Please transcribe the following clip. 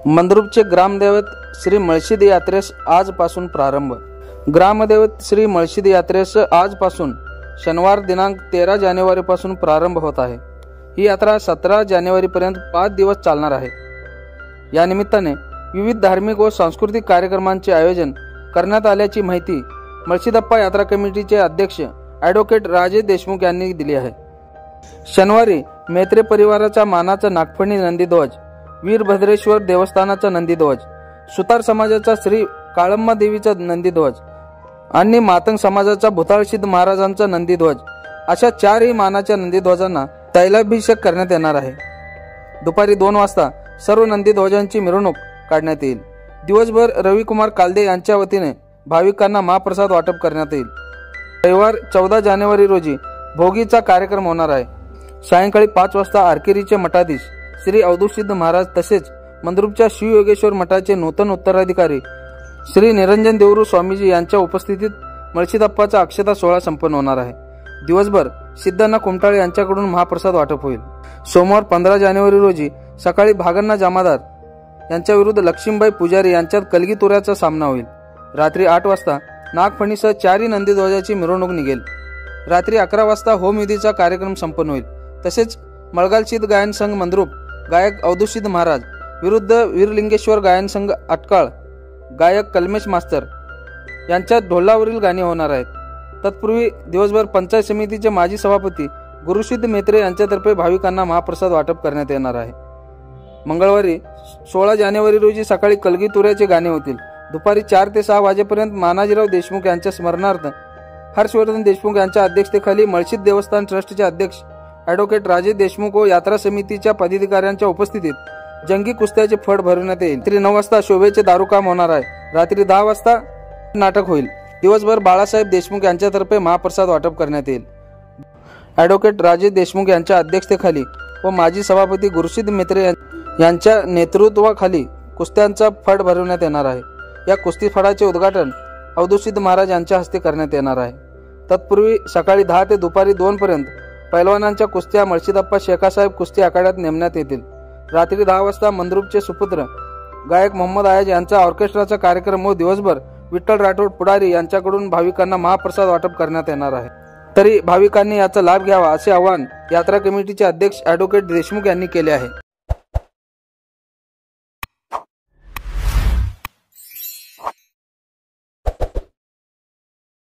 मंद्रुपचे ग्रामदैवत श्री मळशिद यात्रेस आजपासून प्रारंभ। ग्रामदैवत श्री मळशिद यात्रेस आजपासून शनिवार दिनांक 13 जानेवारी पासून प्रारंभ होत आहे। ही यात्रा 17 जानेवारी पर्यंत 5 दिवस चालणार आहे। या निमित्ताने विविध धार्मिक व सांस्कृतिक कार्यक्रमांचे आयोजन करण्यात आल्याची माहिती मळशिदप्पा यात्रा कमिटीचे अध्यक्ष ॲडव्होकेट राजेश देशमुख यांनी दिली आहे। शनिवारी मेत्रे परिवाराचा मानाचा नागफणी नंदीध्वज, वीरभद्रेश्वर देवस्थानाचा नंदीध्वज, सुतार समाजाचा श्री काळम्मा देवीचा नंदीध्वज आणि मातंग समाजाचा भुताळसिद्ध महाराजांचा नंदीध्वज अशा 4ही मानाच्या नंदीध्वजांना तैलाभिषेक करण्यात येणार आहे। दुपारी 2 वाजता सर्व नंदीध्वजांची मिरवणूक काढण्यात येईल। दिवसभर रविकुमार कालदे यांच्या वतीने भाविकांना महाप्रसाद वाटप करण्यात येईल। रविवार 14 जानेवारी रोजी भोगीचा कार्यक्रम होणार आहे। सायंकाळी 5 वाजता आरकेरीचे मठाधीश श्री अवधूतसिद्ध महाराज तसेच मंद्रुपच्या शिवयोगेश्वर मठाचे नूतन उत्तराधिकारी श्री निरंजन देवरू स्वामीजी यांच्या उपस्थितीत मळशिदप्पाचा अक्षता सोहळा संपन्न होणार आहे। दिवसभर सिद्धण्णा कुमटाळे यांच्याकडून महाप्रसाद वाटप होईल। सोमवार 15 जानेवारी रोजी सकाळी भागण्णा जामादार यांच्या विरुद्ध लक्ष्मीबाई पुजारी यांच्यात कलगीतुऱ्याचा सामना होईल। रात्री 8 वाजता नागफणीसह 4ही नंदीध्वजाची मिरवणूक निघेल। रात्री 11 वाजता होमविधीचा कार्यक्रम संपन्न होईल। तसेच मळगालसिद्ध गायन संघ मंद्रुप गायक अवधूतसिद्ध महाराज विरुद्ध वीरलिंगेश्वर गायन संघ अटकाळ गायक कलमेश मास्तर यांच्यात ढोलावरील गाणी होणार आहेत। तत्पूर्वी दिवसभर पंचायत समितीचे माजी सभापती गुरुसिद्ध मेत्रे यांच्यातर्फे भाविकांना महाप्रसाद वाटप करण्यात येणार आहे। मंगळवारी 16 जानेवारी रोजी सकाळी कलगीतुऱ्याचे गाणे होतील। दुपारी 4 ते 6 वाजेपर्यंत मानाजीराव देशमुख यांच्या स्मरणार्थ हर्षवर्धन देशमुख यांच्या अध्यक्षतेखाली मळशिद देवस्थान ट्रस्टचे अध्यक्ष ॲडव्होकेट राजेश देशमुख व यात्रा समितीच्या पदाधिकाऱ्यांच्या उपस्थितीत जंगी कुस्त्याचे फड भरवण्यात येईल। रात्री 9 वाजता शोभेचे दारूकाम होणार आहे। रात्री 10 वाजता नाटक होईल। दिवसभर बाळासाहेब देशमुख यांच्यातर्फे महाप्रसाद वाटप करण्यात येईल। ॲडव्होकेट राजेश देशमुख यांच्या अध्यक्षतेखाली व माजी सभापती गुरुसिद्ध मेत्रे यांच्या नेतृत्वाखाली कुस्त्यांचा फड भरवण्यात येणार आहे। या कुस्ती फडाचे उद्घाटन अवधूतसिद्ध महाराज यांच्या हस्ते करण्यात येणार आहे। तत्पूर्वी सकाळी 10 ते दुपारी 2 पर्यंत पैलवानांच्या कुस्त्या मळशिदप्पा शेखासाहेब कुस्ती आखाड्यात नेमण्यात येतील। रात्री 10 वाजता मंद्रुपचे सुपुत्र गायक मोहम्मद आयाज यांचा ऑर्केस्ट्राचा कार्यक्रम व दिवसभर विठ्ठल राठोड पुढारी यांच्याकडून भाविकांना महाप्रसाद वाटप करण्यात येणार आहे। तरी भाविकांनी याचा लाभ घ्यावा असे आवाहन यात्रा कमिटीचे अध्यक्ष ॲडव्होकेट देशमुख यांनी केले आहे।